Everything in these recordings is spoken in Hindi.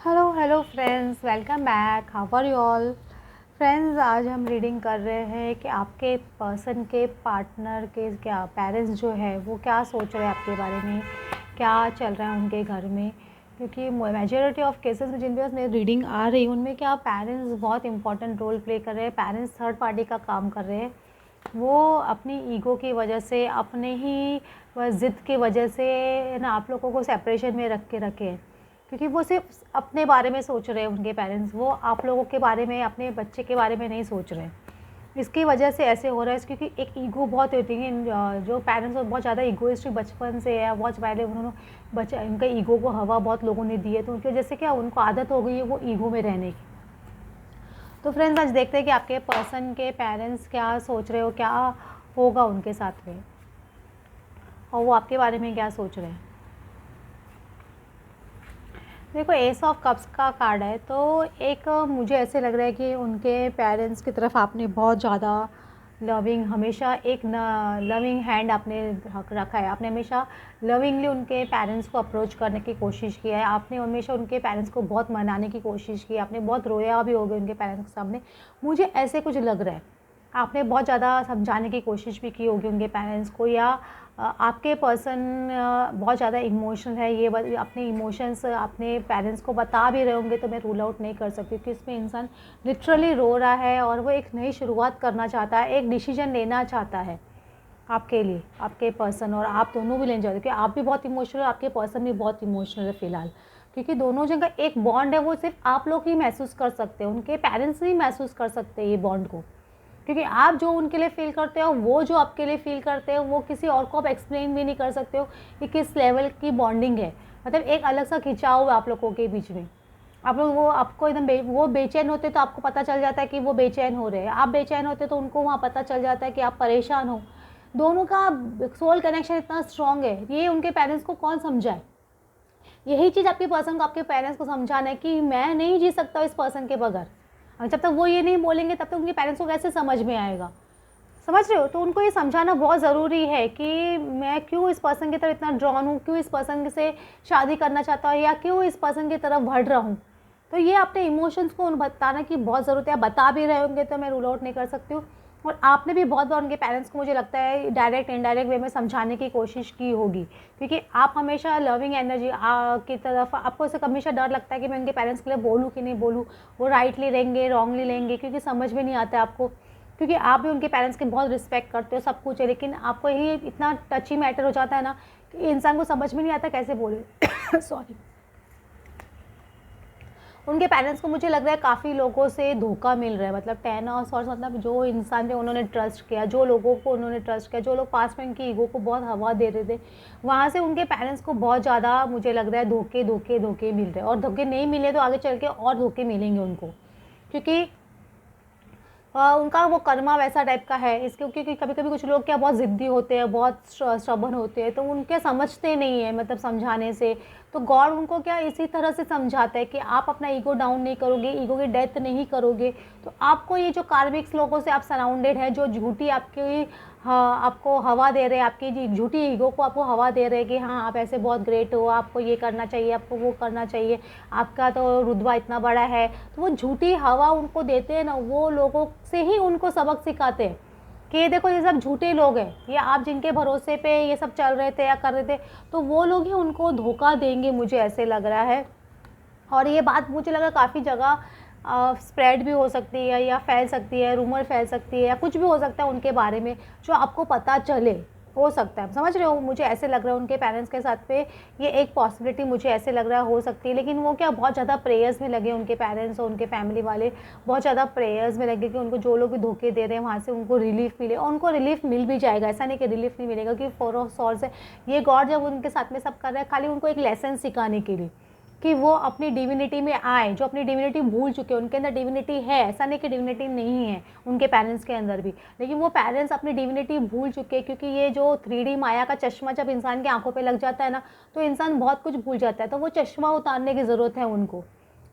Hello friends, welcome back. How are you all friends. आज हम रीडिंग कर रहे हैं कि आपके पर्सन के पार्टनर के क्या पेरेंट्स जो है वो क्या सोच रहे हैं आपके बारे में, क्या चल रहा है उनके घर में। क्योंकि मेजॉरिटी ऑफ केसेस में जिन पे रीडिंग आ रही है उनमें क्या पेरेंट्स बहुत इंपॉर्टेंट रोल प्ले कर रहे हैं। पेरेंट्स थर्ड पार्टी का काम कर रहे हैं। वो अपनी ईगो की वजह से, अपने ही ज़िद की वजह से ना आप लोगों को सेपरेशन में रख के रखे हैं। क्योंकि वो सिर्फ अपने बारे में सोच रहे हैं उनके पेरेंट्स, वो आप लोगों के बारे में, अपने बच्चे के बारे में नहीं सोच रहे हैं। इसकी वजह से ऐसे हो रहा है क्योंकि एक ईगो बहुत होती है। जो पेरेंट्स बहुत ज़्यादा ईगोइस्टिक बचपन से है, बहुत पहले उन्होंने बच्चे उनका ईगो को हवा बहुत लोगों ने दी है, तो उनकी वजह से क्या उनको आदत हो गई है वो ईगो में रहने की। तो फ्रेंड्स, आज देखते हैं कि आपके पर्सन के पेरेंट्स क्या सोच रहे हो, क्या होगा उनके साथ में, और वो आपके बारे में क्या सोच रहे हैं। देखो, एस ऑफ कप्स का कार्ड है, तो एक मुझे ऐसे लग रहा है कि उनके पेरेंट्स की तरफ आपने बहुत ज़्यादा लविंग, हमेशा एक लविंग हैंड आपने रखा है। आपने हमेशा लविंगली उनके पेरेंट्स को अप्रोच करने की कोशिश की है। आपने हमेशा उनके पेरेंट्स को बहुत मनाने की कोशिश की। आपने बहुत रोया भी होगा उनके पेरेंट्स के सामने, मुझे ऐसे कुछ लग रहा है। आपने बहुत ज़्यादा समझाने की कोशिश भी की होगी उनके पेरेंट्स को, या आपके पर्सन बहुत ज़्यादा इमोशनल है, ये अपने इमोशंस अपने पेरेंट्स को बता भी रहे होंगे, तो मैं रूल आउट नहीं कर सकती कि इसमें इंसान लिटरली रो रहा है और वो एक नई शुरुआत करना चाहता है, एक डिसीजन लेना चाहता है आपके लिए, आपके पर्सन और आप दोनों भी लेना चाहते हो। क्योंकि आप भी बहुत इमोशनल, आपके पर्सन भी बहुत इमोशनल है फ़िलहाल। क्योंकि दोनों जगह एक बॉन्ड है, वो सिर्फ आप लोग ही महसूस कर सकते हैं, उनके पेरेंट्स नहीं महसूस कर सकते ये बॉन्ड को। क्योंकि आप जो उनके लिए फ़ील करते हो, वो जो आपके लिए फ़ील करते हो, वो किसी और को आप एक्सप्लेन भी नहीं कर सकते हो कि किस लेवल की बॉन्डिंग है। मतलब एक अलग सा खिंचाव है आप लोगों के बीच में। आप लोग, वो आपको एकदम वो बेचैन होते तो आपको पता चल जाता है कि वो बेचैन हो रहे हैं, आप बेचैन होते तो उनको वहाँ पता चल जाता है कि आप परेशान हो। दोनों का सोल कनेक्शन इतना स्ट्रॉन्ग है, ये उनके पेरेंट्स को कौन समझाए। यही चीज़ आपके पर्सन को, आपके पेरेंट्स को समझाना है कि मैं नहीं जी सकता इस पर्सन के बगैर। और जब तक वो ये नहीं बोलेंगे तब तक उनके पेरेंट्स को कैसे समझ में आएगा। समझ रहे हो? तो उनको ये समझाना बहुत ज़रूरी है कि मैं क्यों इस पर्सन की तरफ इतना ड्रॉन हूँ, क्यों इस पर्सन से शादी करना चाहता हूँ, या क्यों इस पर्सन की तरफ बढ़ रहा हूँ। तो ये अपने इमोशंस को बताना की बहुत ज़रूरत है। आप बता भी रहे होंगे तो मैं रूल आउट नहीं कर सकती हूँ। और आपने भी बहुत बार उनके पेरेंट्स को, मुझे लगता है, डायरेक्ट इनडायरेक्ट वे में समझाने की कोशिश की होगी। क्योंकि आप हमेशा लविंग एनर्जी की तरफ, आपको ऐसा हमेशा डर लगता है कि मैं उनके पेरेंट्स के लिए बोलूँ कि नहीं बोलूँ, वो राइटली लेंगे रॉन्गली लेंगे, क्योंकि समझ में नहीं आता है आपको। क्योंकि आप भी उनके पेरेंट्स की बहुत रिस्पेक्ट करते हो, सब कुछ है, लेकिन आपको ये इतना टची मैटर हो जाता है ना कि इंसान को समझ में नहीं आता कैसे बोले। सॉरी। उनके पेरेंट्स को मुझे लग रहा है काफ़ी लोगों से धोखा मिल रहा है। मतलब 10 और मतलब जो इंसान पे उन्होंने ट्रस्ट किया, जो लोगों को उन्होंने ट्रस्ट किया, जो लोग पास में उनकी ईगो को बहुत हवा दे रहे थे, वहाँ से उनके पेरेंट्स को बहुत ज़्यादा मुझे लग रहा है धोखे धोखे धोखे मिल रहे हैं। और धोखे नहीं मिले तो आगे चल के और धोखे मिलेंगे उनको। क्योंकि उनका वो कर्मा वैसा टाइप का है इसके। क्योंकि कभी कभी कुछ लोग क्या बहुत ज़िद्दी होते हैं, बहुत स्टबर्न होते हैं, तो उनके समझते नहीं है, मतलब समझाने से। तो गॉड उनको क्या इसी तरह से समझाता है कि आप अपना ईगो डाउन नहीं करोगे, ईगो की डेथ नहीं करोगे, तो आपको ये जो कार्मिक्स लोगों से आप सराउंडेड है, जो झूठी आपकी, हाँ, आपको हवा दे रहे हैं, आपकी झूठी ईगो को आपको हवा दे रहे हैं कि हाँ आप ऐसे बहुत ग्रेट हो, आपको ये करना चाहिए, आपको वो करना चाहिए, आपका तो रुतबा इतना बड़ा है, तो वो झूठी हवा उनको देते हैं ना, वो लोगों से ही उनको सबक सिखाते हैं कि ये देखो ये सब झूठे लोग हैं, ये आप जिनके भरोसे पे ये सब चल रहे थे या कर रहे थे, तो वो लोग ही उनको धोखा देंगे, मुझे ऐसे लग रहा है। और ये बात मुझे लगा काफ़ी जगह स्प्रेड भी हो सकती है, या फैल सकती है, रूमर फैल सकती है, या कुछ भी हो सकता है उनके बारे में जो आपको पता चले, हो सकता है। समझ रहे हो? मुझे ऐसे लग रहा है उनके पेरेंट्स के साथ पे ये एक पॉसिबिलिटी मुझे ऐसे लग रहा है हो सकती है। लेकिन वो क्या बहुत ज़्यादा प्रेयर्स में लगे, उनके पेरेंट्स और उनके फैमिली वाले बहुत ज़्यादा प्रेयर्स में लगे कि उनको जो लोग भी धोखे दे रहे हैं वहाँ से उनको रिलीफ मिले। और उनको रिलीफ मिल भी जाएगा, ऐसा नहीं कि रिलीफ नहीं मिलेगा, क्योंकि फॉर ऑफ सॉर्स है ये गॉड जब उनके साथ में सब कर रहा है खाली उनको एक लेसन सिखाने के लिए कि वो अपनी डिविनिटी में आए। जो अपनी डिविनिटी भूल चुके हैं, उनके अंदर डिविनिटी है, ऐसा नहीं कि डिविनिटी नहीं है उनके पेरेंट्स के अंदर भी, लेकिन वो पेरेंट्स अपनी डिविनिटी भूल चुके हैं। क्योंकि ये जो 3D माया का चश्मा जब इंसान की आंखों पे लग जाता है ना, तो इंसान बहुत कुछ भूल जाता है, तो वो चश्मा उतारने की ज़रूरत है उनको।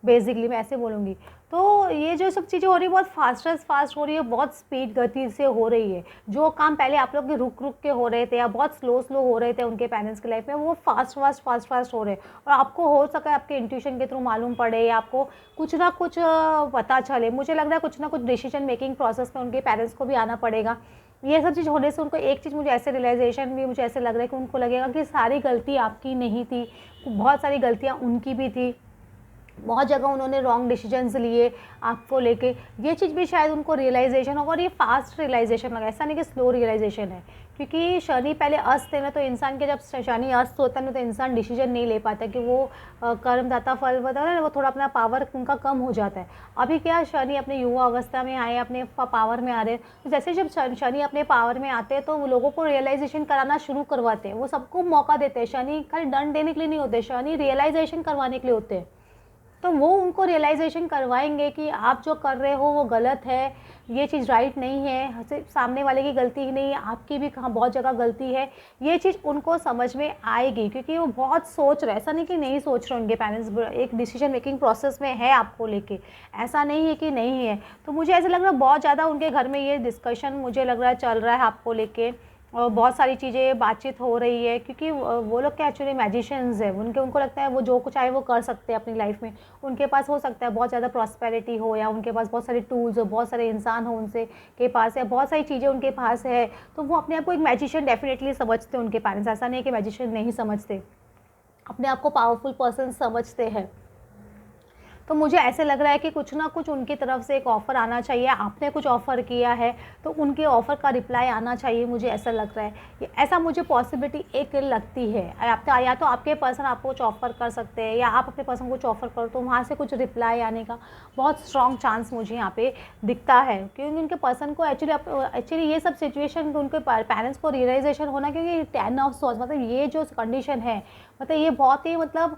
बेसिकली मैं ऐसे बोलूँगी। तो ये जो सब चीज़ें हो रही है बहुत फास्ट हो रही है, बहुत स्पीड गति से हो रही है। जो काम पहले आप लोग के रुक के हो रहे थे या बहुत स्लो हो रहे थे उनके पेरेंट्स की लाइफ में, वो फास्ट हो रहे हैं। और आपको हो सका आपके इंट्यूशन के थ्रू मालूम पड़े या आपको कुछ ना कुछ पता चले। मुझे लग रहा है कुछ ना कुछ डिसीजन मेकिंग प्रोसेस में उनके पेरेंट्स को भी आना पड़ेगा। ये सब चीज़ होने से उनको एक चीज़ मुझे ऐसे रियलाइजेशन भी मुझे ऐसे लग रहा है कि उनको लगेगा कि सारी गलती आपकी नहीं थी, बहुत सारी गलतियाँ उनकी भी थी। बहुत जगह उन्होंने रॉन्ग डिसीजंस लिए आपको लेके। ये चीज़ भी शायद उनको रियलाइजेशन होगा, और ये फास्ट रियलाइजेशन होगा, ऐसा नहीं कि स्लो रियलाइजेशन है। क्योंकि शनि पहले अस्त है ना, तो इंसान के जब शनि अस्त होता है ना, तो इंसान डिसीजन नहीं ले पाता कि वो कर्मदाता फल होता है ना, वो थोड़ा अपना पावर उनका कम हो जाता है। अभी क्या शनि अपने युवा अवस्था में आए, अपने पावर में आ रहे हैं, तो जैसे जब शनि अपने पावर में आते हैं तो वो लोगों को रियलाइजेशन कराना शुरू करवाते हैं। वो सबको मौका देते हैं। शनि खाली दंड देने के लिए नहीं होते, शनि रियलाइजेशन करवाने के लिए होते हैं। तो वो उनको रियलाइजेशन करवाएंगे कि आप जो कर रहे हो वो गलत है, ये चीज़ राइट नहीं है, सिर्फ सामने वाले की गलती ही नहीं है, आपकी भी कहाँ बहुत जगह गलती है। ये चीज़ उनको समझ में आएगी, क्योंकि वो बहुत सोच रहे, ऐसा नहीं कि नहीं सोच रहे उनके पेरेंट्स, एक डिसीजन मेकिंग प्रोसेस में है आपको लेके, ऐसा नहीं है कि नहीं है। तो मुझे ऐसा लग रहा है बहुत ज़्यादा उनके घर में ये डिस्कशन मुझे लग रहा है चल रहा है आपको लेके, और बहुत सारी चीज़ें बातचीत हो रही है। क्योंकि वो लोग क्या एक्चुअली मैजिशियंस है, उनको लगता है वो जो कुछ चाहे वो कर सकते हैं अपनी लाइफ में। उनके पास हो सकता है बहुत ज़्यादा प्रॉस्पेरिटी हो, या उनके पास बहुत सारे टूल्स हो, बहुत सारे इंसान हो उनसे के पास, या बहुत सारी चीज़ें उनके पास है, तो वो अपने आप को एक मैजिशियन डेफिनेटली समझते हैं उनके पेरेंट्स। ऐसा नहीं कि मैजिशियन नहीं समझते, अपने आप को पावरफुल पर्सन समझते हैं। तो मुझे ऐसे लग रहा है कि कुछ ना कुछ उनकी तरफ से एक ऑफ़र आना चाहिए। आपने कुछ ऑफ़र किया है तो उनके ऑफ़र का रिप्लाई आना चाहिए, मुझे ऐसा लग रहा है। ऐसा मुझे पॉसिबिलिटी एक लगती है। आप या तो आपके पर्सन आपको कुछ ऑफ़र कर सकते हैं, या आप अपने पर्सन को कुछ ऑफ़र करो, तो वहाँ से कुछ रिप्लाई आने का बहुत स्ट्रॉन्ग चांस मुझे यहाँ पे दिखता है। क्योंकि उनके पर्सन को एक्चुअली ये सब सिचुएशन उनके पेरेंट्स को रियलाइजेशन होना, क्योंकि 10 ऑफ सॉर्ड्स मतलब ये जो कंडीशन है, मतलब ये बहुत ही मतलब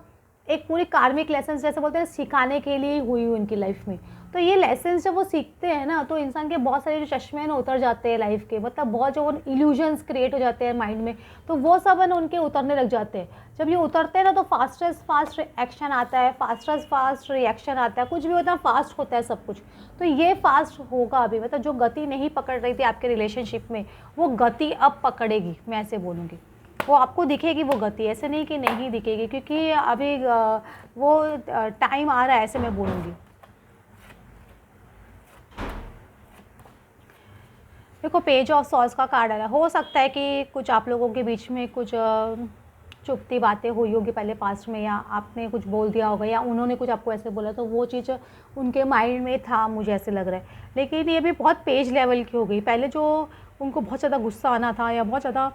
एक पूरी कार्मिक लेसन्स जैसे बोलते हैं सिखाने के लिए हुई उनकी लाइफ में। तो ये लेसन्स जब वो सीखते हैं ना, तो इंसान के बहुत सारे जो चश्मे ना उतर जाते हैं लाइफ के, मतलब बहुत जो इल्यूजन्स क्रिएट हो जाते हैं माइंड में, तो वो सब न उनके उतरने लग जाते हैं। जब ये उतरते हैं ना, तो फास्ट एक्शन आता है, फास्ट रिएक्शन आता है, कुछ भी होता है फास्ट होता है सब कुछ। तो ये फास्ट होगा अभी, मतलब जो गति नहीं पकड़ रही थी आपके रिलेशनशिप में, वो गति अब पकड़ेगी, मैं ऐसे बोलूँगी। वो आपको दिखेगी वो गति, ऐसे नहीं कि नहीं दिखेगी, क्योंकि अभी वो टाइम आ रहा है, ऐसे मैं बोलूँगी। देखो पेज ऑफ सॉर्ड्स का कार्ड आ रहा है। हो सकता है कि कुछ आप लोगों के बीच में कुछ चुभती बातें हुई होगी पहले पास्ट में, या आपने कुछ बोल दिया होगा, या उन्होंने कुछ आपको ऐसे बोला, तो वो चीज़ उनके माइंड में था, मुझे ऐसे लग रहा है। लेकिन ये भी बहुत पेज लेवल की हो गई। पहले जो उनको बहुत ज़्यादा गुस्सा आना था, या बहुत ज़्यादा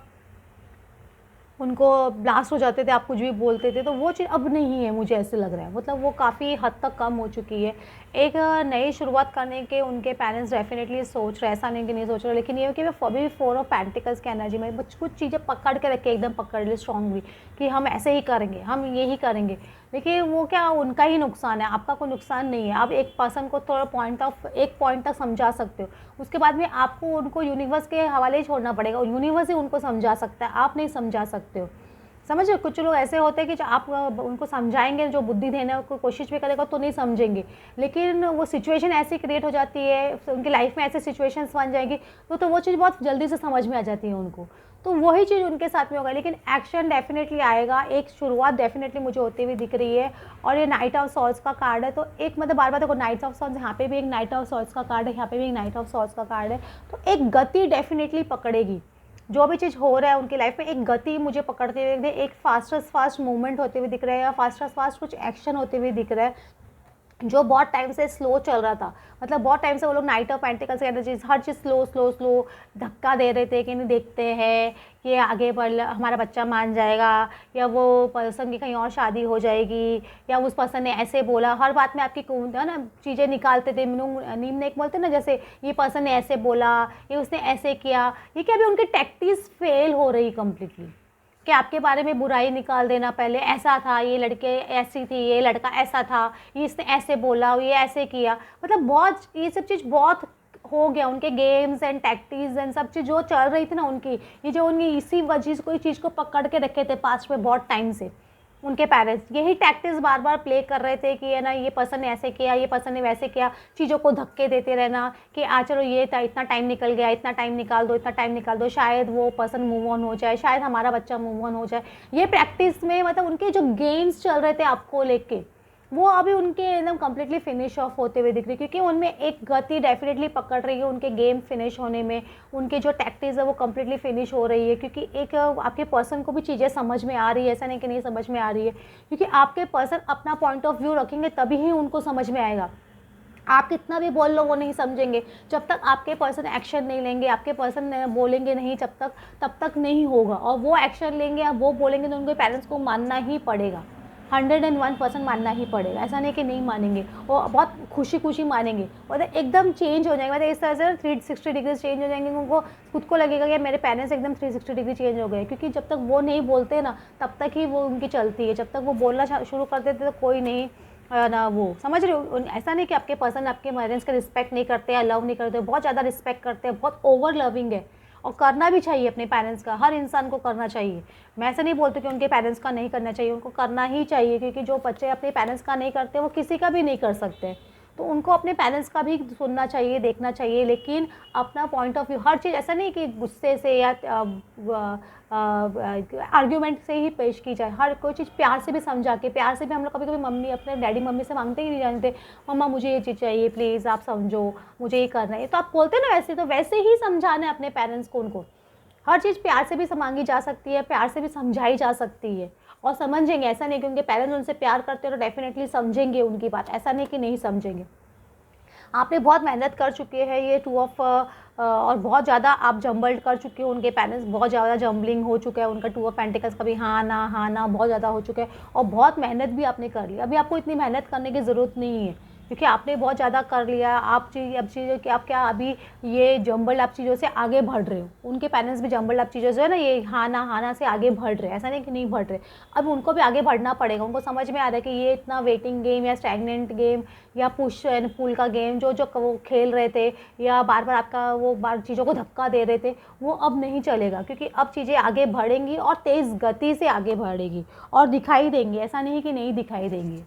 उनको ब्लास्ट हो जाते थे, आप कुछ भी बोलते थे, तो वो चीज़ अब नहीं है, मुझे ऐसे लग रहा है। मतलब वो काफ़ी हद तक कम हो चुकी है। एक नई शुरुआत करने के उनके पेरेंट्स डेफिनेटली सोच रहे, ऐसा नहीं कि नहीं सोच रहे, लेकिन ये है कि वे अभी 4 ऑफ पेंटिकल्स की एनर्जी में कुछ चीज़ें पकड़ के रखे, एकदम पकड़ ले स्ट्रॉन्गली, कि हम ऐसे ही करेंगे, हम यही करेंगे। देखिए वो क्या उनका ही नुकसान है, आपका कोई नुकसान नहीं है। आप एक पर्सन को थोड़ा एक पॉइंट तक समझा सकते हो, उसके बाद में आपको उनको यूनिवर्स के हवाले ही छोड़ना पड़ेगा, और यूनिवर्स ही उनको समझा सकता है, आप नहीं समझा सकते हो। समझ रहे हो? कुछ लोग ऐसे होते हैं कि जो आप उनको समझाएंगे, जो बुद्धि देने की कोशिश भी करेगा तो नहीं समझेंगे, लेकिन वो सिचुएशन ऐसी क्रिएट हो जाती है, उनकी लाइफ में ऐसे सिचुएशंस बन जाएगी, तो वो चीज़ बहुत जल्दी से समझ में आ जाती है उनको। तो वही चीज़ उनके साथ में होगा, लेकिन एक्शन डेफिनेटली आएगा, एक शुरुआत डेफिनेटली मुझे होती हुई दिख रही है। और ये नाइट ऑफ सॉर्ड्स का कार्ड है, तो एक मतलब बार बार देखो नाइट ऑफ सॉर्ड्स, यहाँ पे भी एक नाइट ऑफ सॉर्ड्स का कार्ड है, यहाँ पे भी एक नाइट ऑफ सॉर्ड्स का कार्ड है। तो एक गति डेफिनेटली पकड़ेगी, जो भी चीज़ हो रहा है उनकी लाइफ में, एक गति मुझे पकड़ते हुए, एक फास्ट मूवमेंट होते हुए दिख रहा है, या फास्ट कुछ एक्शन होते हुए दिख रहा है, जो बहुत टाइम से स्लो चल रहा था। मतलब बहुत टाइम से वो लोग नाइट ऑफ पेंटिकल्स की एनर्जी, हर चीज़ स्लो धक्का दे रहे थे कि नहीं देखते हैं कि आगे बढ़ हमारा बच्चा मान जाएगा, या वो पर्सन की कहीं और शादी हो जाएगी, या उस पर्सन ने ऐसे बोला, हर बात में आपकी है ना चीज़ें निकालते थे, नीम ने एक बोलते ना, जैसे ये पर्सन ने ऐसे बोला, ये उसने ऐसे किया। ये क्या अभी उनकी टैक्टिक्स फेल हो रही कम्प्लीटली, कि आपके बारे में बुराई निकाल देना, पहले ऐसा था, ये लड़के ऐसी थी, ये लड़का ऐसा था, ये इसने ऐसे बोला, ये ऐसे किया। मतलब बहुत ये सब चीज़ बहुत हो गया उनके गेम्स एंड टैक्टिक्स एंड सब चीज़ जो चल रही थी ना उनकी, ये जो उनकी इसी वजह कोई चीज़ को पकड़ के रखे थे पास्ट में बहुत टाइम से, उनके पेरेंट्स यही टैक्टिस बार बार प्ले कर रहे थे कि है ना, ये पर्सन ने ऐसे किया, ये पर्सन ने वैसे किया, चीज़ों को धक्के देते रहना कि चलो ये इतना टाइम निकल गया, इतना टाइम निकाल दो, इतना टाइम निकाल दो, शायद वो पर्सन मूव ऑन हो जाए, शायद हमारा बच्चा मूव ऑन हो जाए। ये प्रैक्टिस में मतलब उनके जो गेम्स चल रहे थे आपको लेके, वो अभी उनके एकदम कम्प्लीटली फिनिश ऑफ होते हुए दिख रही है, क्योंकि उनमें एक गति डेफिनेटली पकड़ रही है उनके गेम फिनिश होने में, उनके जो टैक्टिक्स है वो कम्प्लीटली फिनिश हो रही है, क्योंकि एक आपके पर्सन को भी चीज़ें समझ में आ रही है, ऐसा नहीं कि नहीं समझ में आ रही है, क्योंकि आपके पर्सन अपना पॉइंट ऑफ व्यू रखेंगे तभी ही उनको समझ में आएगा। आप कितना भी बोल लो वो नहीं समझेंगे, जब तक आपके पर्सन एक्शन नहीं लेंगे, आपके पर्सन बोलेंगे नहीं जब तक, तब तक नहीं होगा। और वो एक्शन लेंगे या वो बोलेंगे तो उनके पेरेंट्स को मानना ही पड़ेगा, 101% मानना ही पड़ेगा। ऐसा नहीं कि नहीं मानेंगे, वो बहुत खुशी खुशी मानेंगे, मतलब एकदम चेंज हो जाएंगे, मतलब इस तरह से 360 डिग्री चेंज हो जाएंगे। उनको खुद को लगेगा कि मेरे पेरेंट्स एकदम 360 डिग्री चेंज हो गए, क्योंकि जब तक वो नहीं बोलते ना तब तक ही वो उनकी चलती है, जब तक वो बोलना शुरू कर देते तो कोई नहीं ना, वो समझ रहे हो। ऐसा नहीं कि आपके पर्सन आपके पेरेंट्स का रिस्पेक्ट नहीं करते या लव नहीं करते, बहुत ज़्यादा रिस्पेक्ट करते हैं, बहुत ओवर लविंग है, और करना भी चाहिए अपने पेरेंट्स का, हर इंसान को करना चाहिए। मैं ऐसा नहीं बोलती कि उनके पेरेंट्स का नहीं करना चाहिए, उनको करना ही चाहिए, क्योंकि जो बच्चे अपने पेरेंट्स का नहीं करते वो किसी का भी नहीं कर सकते। तो उनको अपने पेरेंट्स का भी सुनना चाहिए, देखना चाहिए, लेकिन अपना पॉइंट ऑफ व्यू, हर चीज़ ऐसा नहीं कि गुस्से से या आर्ग्यूमेंट से ही पेश की जाए, हर कोई चीज़ प्यार से भी समझा के, प्यार से भी हम लोग कभी कभी मम्मी अपने डैडी मम्मी से मांगते ही नहीं जानते, मम्मा मुझे ये चीज़ चाहिए प्लीज़ आप समझो, मुझे ये करना है, तो आप बोलते ना वैसे, तो वैसे ही समझाना है अपने पेरेंट्स को। उनको हर चीज़ प्यार से भी मांगी जा सकती है, प्यार से भी समझाई जा सकती है, और समझेंगे। ऐसा नहीं कि उनके पेरेंट्स उनसे प्यार करते हैं तो डेफिनेटली समझेंगे उनकी बात, ऐसा नहीं कि नहीं समझेंगे। आपने बहुत मेहनत कर चुके हैं, ये 2 ऑफ और बहुत ज़्यादा आप जम्बल्ड कर चुके हो, उनके पेरेंट्स बहुत ज़्यादा जम्बलिंग हो चुका है उनका, 2 ऑफ पेंटिकल्स का भी हाँ ना बहुत ज़्यादा हो चुका है, और बहुत मेहनत भी आपने कर ली। अभी आपको इतनी मेहनत करने की ज़रूरत नहीं है, क्योंकि आपने बहुत ज़्यादा कर लिया। अब चीज़ों कि आप क्या अभी ये जम्बल आप चीज़ों से आगे बढ़ रहे हो, उनके पेरेंट्स भी जम्बल आप चीज़ों से है ना, ये हाँ ना से आगे बढ़ रहे हैं, ऐसा नहीं कि नहीं बढ़ रहे। अब उनको भी आगे बढ़ना पड़ेगा, उनको समझ में आ रहा है कि ये इतना वेटिंग गेम या स्टैगनेंट गेम या पुश एंड पुल का गेम जो वो खेल रहे थे, या बार बार आपका वो बार चीज़ों को धक्का दे रहे थे, वो अब नहीं चलेगा, क्योंकि अब चीज़ें आगे बढ़ेंगी और तेज़ गति से आगे बढ़ेगी और दिखाई देंगी, ऐसा नहीं कि नहीं दिखाई देंगी।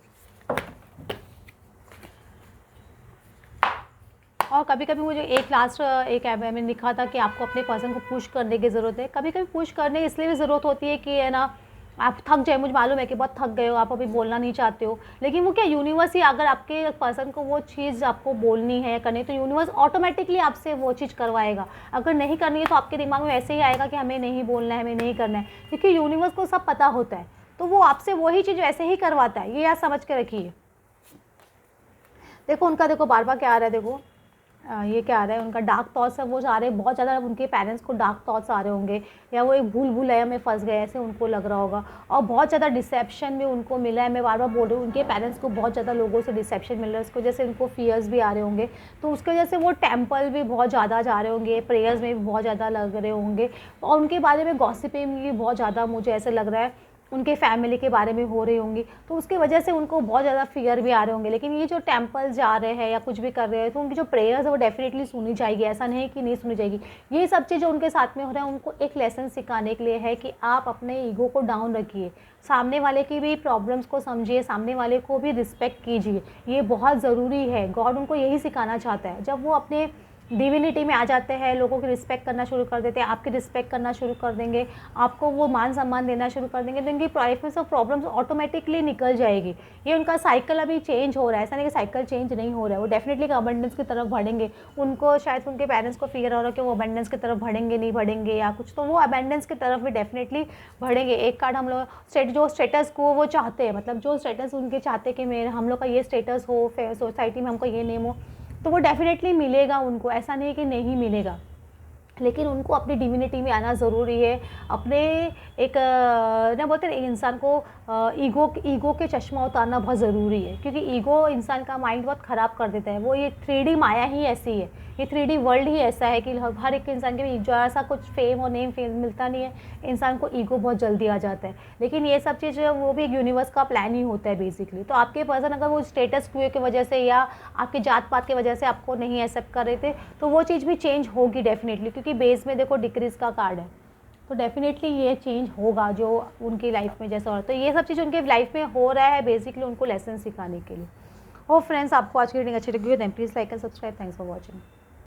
और कभी कभी मुझे एक लास्ट एक मैंने लिखा था कि आपको अपने पर्सन को पुश करने की ज़रूरत है। कभी कभी पुश करने इसलिए भी ज़रूरत होती है कि है ना, आप थक जाए, मुझे मालूम है कि बहुत थक गए हो, आप अभी बोलना नहीं चाहते हो, लेकिन वो क्या यूनिवर्स ही अगर आपके पर्सन को वो चीज़ आपको बोलनी है करनी, तो यूनिवर्स ऑटोमेटिकली आपसे वो चीज़ करवाएगा। अगर नहीं करनी है तो आपके दिमाग में वैसे ही आएगा कि हमें नहीं बोलना है, हमें नहीं करना है, क्योंकि यूनिवर्स को सब पता होता है, तो वो आपसे वही चीज़ वैसे ही करवाता है, ये याद समझ के रखिए। देखो उनका, देखो बार बार क्या आ रहा है, देखो ये क्या आ रहा है, उनका डार्क थॉट्स है वो आ रहे हैं, बहुत ज़्यादा उनके पेरेंट्स को डार्क थॉट्स आ रहे होंगे, या वो एक भूल भुलैया में फंस गए ऐसे उनको लग रहा होगा, और बहुत ज़्यादा डिसेप्शन भी उनको मिला है। मैं बार बार बोल रही हूँ, उनके पेरेंट्स को बहुत ज़्यादा लोगों से डिसेप्शन मिल रहा है, उसकी वजह से उनको फियर्स भी आ रहे होंगे, तो उसकी वजह से वो टेम्पल भी बहुत ज़्यादा जा रहे होंगे, प्रेयर्स में भी बहुत ज़्यादा लग रहे होंगे, और उनके बारे में गॉसिपिंग भी बहुत ज़्यादा मुझे ऐसे लग रहा है उनके फैमिली के बारे में हो रही होंगी, तो उसकी वजह से उनको बहुत ज़्यादा फियर भी आ रहे होंगे। लेकिन ये जो टेम्पल जा रहे हैं या कुछ भी कर रहे हैं, तो उनकी जो प्रेयर्स है वो डेफिनेटली सुनी जाएगी, ऐसा नहीं कि नहीं सुनी जाएगी। ये सब चीज़ जो उनके साथ में हो रहा है, उनको एक लेसन सिखाने के लिए है कि आप अपने ईगो को डाउन रखिए, सामने वाले की भी प्रॉब्लम्स को समझिए, सामने वाले को भी रिस्पेक्ट कीजिए, ये बहुत ज़रूरी है। गॉड उनको यही सिखाना चाहता है। जब वो अपने डिविनिटी में आ जाते हैं, लोगों की रिस्पेक्ट करना शुरू कर देते हैं, आपकी रिस्पेक्ट करना शुरू कर देंगे, आपको वो मान सम्मान देना शुरू कर देंगे, तो इनकी लाइफ में सब प्रॉब्लम्स ऑटोमेटिकली निकल जाएगी। ये उनका साइकिल अभी चेंज हो रहा है, ऐसा नहीं कि साइकिल चेंज नहीं हो रहा है, वो डेफिनेटली अबंडेंस की तरफ बढ़ेंगे। उनको शायद उनके पेरेंट्स को फियर हो रहा है कि वो अबंडेंस की तरफ बढ़ेंगे नहीं बढ़ेंगे या कुछ, तो वो अबंडेंस की तरफ भी डेफिनेटली बढ़ेंगे। एक कार्ड हम लोग जो स्टेटस को वो चाहते हैं, मतलब जो स्टेटस उनके चाहते हैं कि मेरे हम लोग का ये स्टेटस हो, सोसाइटी में हमको ये नेम हो, तो वो डेफिनेटली मिलेगा उनको, ऐसा नहीं कि नहीं मिलेगा। लेकिन उनको अपनी डिविनिटी में आना ज़रूरी है। अपने एक ना बोलते हैं इंसान को ईगो के चश्मा उतारना बहुत ज़रूरी है, क्योंकि ईगो इंसान का माइंड बहुत ख़राब कर देता है। वो ये 3D माया ही ऐसी है, ये 3D वर्ल्ड ही ऐसा है कि हर एक इंसान के जो ऐसा कुछ फेम और नेम मिलता नहीं है, इंसान को ईगो बहुत जल्दी आ जाता है। लेकिन ये सब चीज़ वो भी एक यूनिवर्स का प्लान ही होता है बेसिकली। तो आपके पर्सन अगर वो स्टेटस क्यू की वजह से या आपके जात पात की वजह से आपको नहीं एक्सेप्ट कर रहे थे, तो वो चीज़ भी चेंज होगी डेफिनेटली, क्योंकि बेस में देखो डिक्रीज़ का कार्ड है, तो डेफ़िनेटली ये चेंज होगा जो उनकी लाइफ में जैसा हो रहा है। तो ये सब चीज़ उनके लाइफ में हो रहा है बेसिकली उनको लेसन सिखाने के लिए। फ्रेंड्स, आपको आज की रीडिंग अच्छी लगी हो then please like and subscribe. Thanks for watching.